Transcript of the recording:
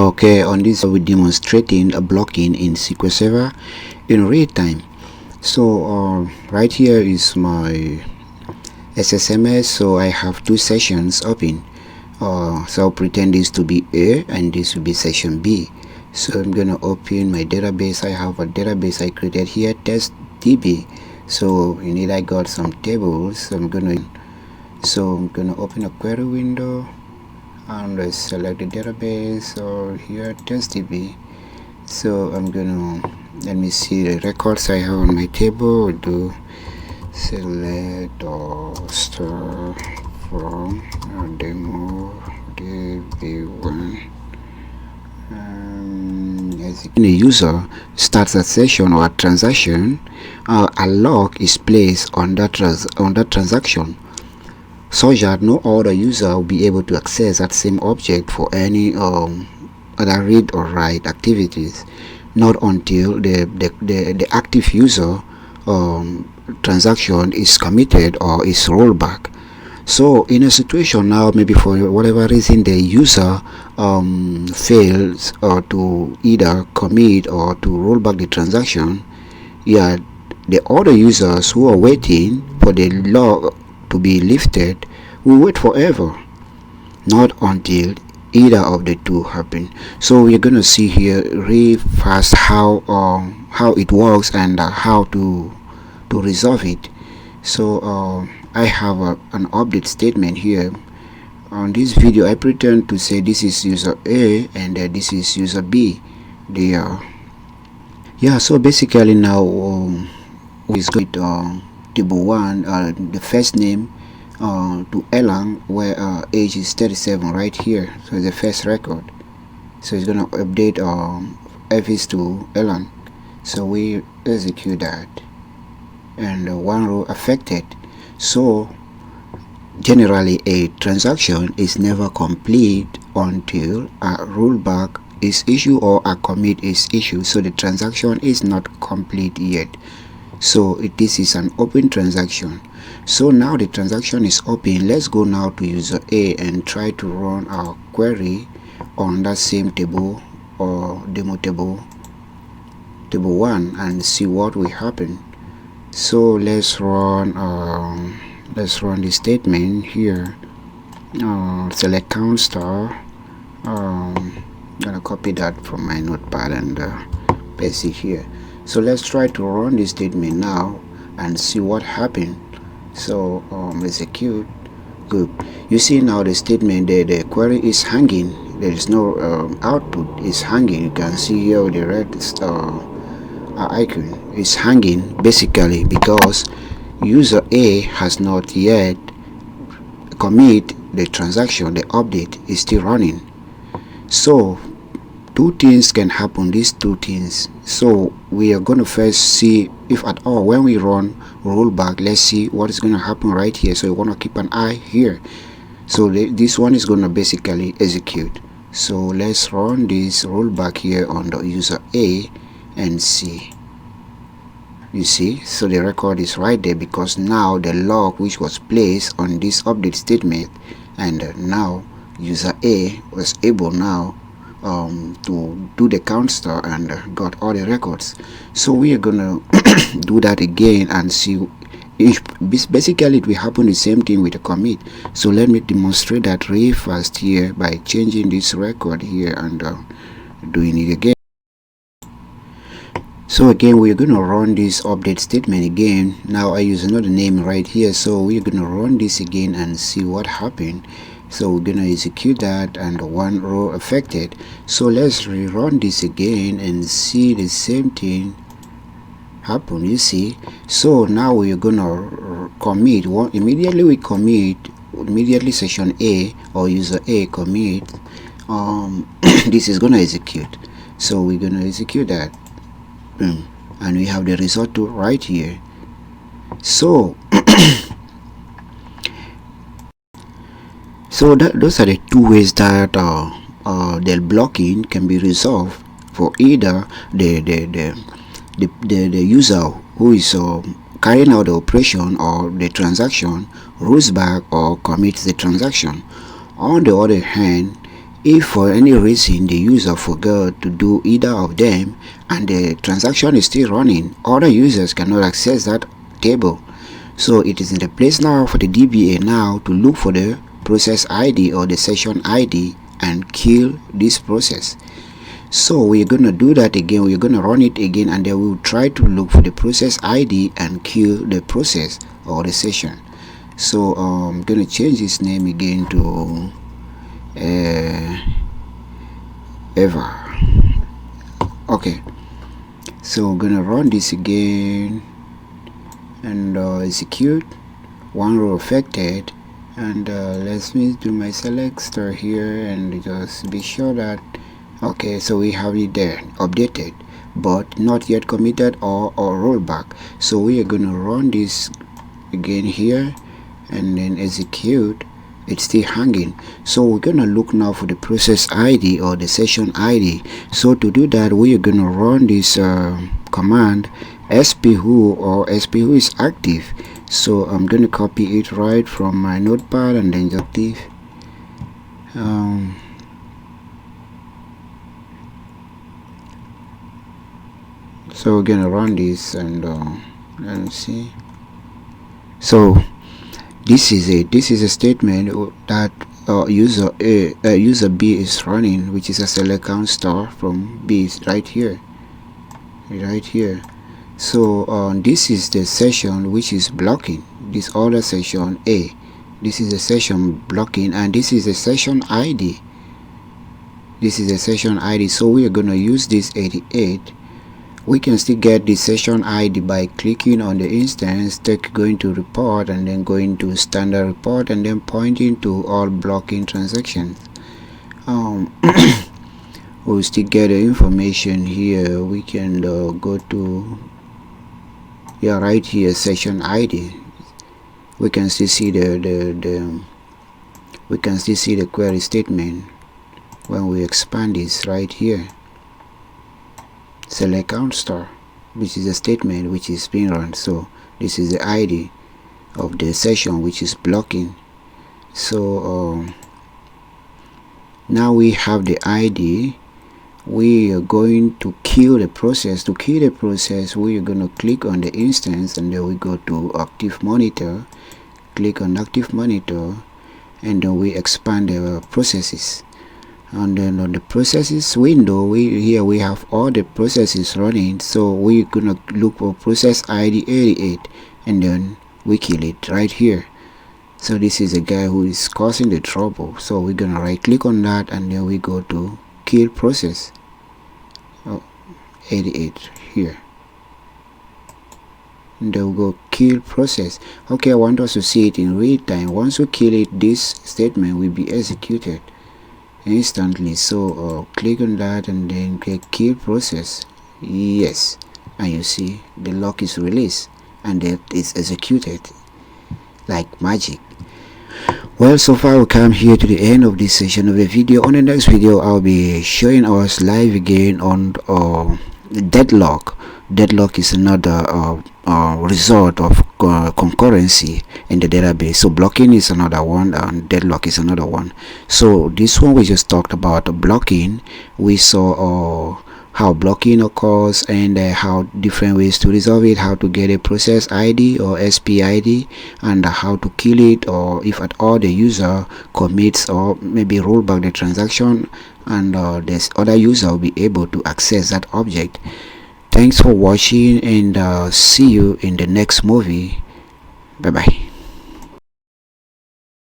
Okay, on this we're demonstrating a blocking in SQL Server in real time. So right here is my SSMS. So I have two sessions open. So I'll pretend this to be A and this will be session B. So I'm gonna open my database. I have a database I created here, test DB. So in it I got some tables. So I'm gonna open a query window and select the database, or here testdb. So I'm gonna let me see the records I have on my table. Do select or start from demo db1. As the user starts a session or a transaction, a lock is placed on that transaction, so that no other user will be able to access that same object for any other read or write activities, not until the active user transaction is committed or is rolled back. So in a situation now, maybe for whatever reason the user fails or to either commit or to roll back the transaction, the other users who are waiting for the log to be lifted will wait forever, not until either of the two happen. So we're gonna see here really fast how it works and how to resolve it. So I have an update statement here. On this video I pretend to say this is user A and this is user B. So basically now is going table 1, the first name to Elang, where age is 37 right here. So the first record. So it's gonna update Fs to Elang. So we execute that, and one row affected. So generally a transaction is never complete until a rollback is issued or a commit is issued. So the transaction is not complete yet. So this is an open transaction. So now the transaction is open. Let's go now to user A and try to run our query on that same table or demo table 1 and see what will happen. So let's run the statement here. Select count star. Gonna copy that from my notepad and paste it here. So let's try to run this statement now and see what happened. So execute. Good. You see now the statement there, the query is hanging. There is no output. Is hanging. You can see here the red icon is hanging, basically because user A has not yet commit the transaction. The update is still running. So two things can happen, these two things. So we are going to first see if at all when we run rollback, let's see what is going to happen right here. So you want to keep an eye here. So this one is going to basically execute. So let's run this rollback here on the user A and see. You see, so the record is right there because now the log which was placed on this update statement, and now user A was able now to do the count star and got all the records. So we are gonna do that again and see if basically it will happen the same thing with the commit. So let me demonstrate that really fast here by changing this record here and doing it again. So again we're going to run this update statement again. Now I use another name right here, so we're going to run this again and see what happened. So we're going to execute that and one row affected. So let's rerun this again and see the same thing happen. You see, so now we're going to commit one. Immediately we commit, immediately session A or user A commit, this is going to execute. So we're going to execute that. And we have the result to right here. So those are the two ways that the blocking can be resolved for either the user who is carrying out the operation or the transaction rolls back or commits the transaction. On the other hand, If for any reason the user forgot to do either of them and the transaction is still running, other users cannot access that table. So it is in the place now for the DBA now to look for the process ID or the session ID and kill this process. So we're gonna do that again. We're gonna run it again, and then we'll try to look for the process ID and kill the process or the session. So I'm gonna change this name again to Eva. Okay, so we're gonna run this again and execute. One row affected, and let me do my select star here and just be sure that okay, so we have it there updated but not yet committed or rollback. So we are gonna run this again here and then execute. It's still hanging, so we're gonna look now for the process ID or the session ID. So to do that, we are gonna run this command spwho, or spwho is active. So I'm gonna copy it right from my notepad and then just active. So we're gonna run this and let's see. So this is a statement that user B is running, which is a select count star from B right here. So this is the session which is blocking this other session A. This is a session blocking, and this is a session ID. So we are gonna use this 88. We can still get the session ID by clicking on the instance, going to report and then going to standard report and then pointing to all blocking transactions. We'll still get the information here. We can go to right here, session ID. We can still see the query statement when we expand this right here. Select count star, which is a statement which is being run. So this is the ID of the session which is blocking. So now we have the ID. We are going to kill the process. To kill the process, we are going to click on the instance and then we go to active monitor, click on active monitor, and then we expand the processes. And then on the processes window, we have all the processes running. So we're gonna look for process ID 88 and then we kill it right here. So this is a guy who is causing the trouble, so we're gonna right click on that and then we go to kill process 88 here, and then we go kill process. Okay, I want us to see it in real time. Once we kill it, this statement will be executed instantly. So click on that and then click kill process. Yes, and you see the lock is released and it is executed like magic. Well, so far we come here to the end of this session of the video. On the next video, I'll be showing us live again on deadlock. Deadlock is another result of concurrency in the database. So blocking is another one and deadlock is another one. So this one we just talked about blocking. We saw how blocking occurs and how different ways to resolve it, how to get a process ID or SPID, and how to kill it, or if at all the user commits or maybe roll back the transaction, and this other user will be able to access that object. Thanks for watching, and see you in the next movie. Bye bye.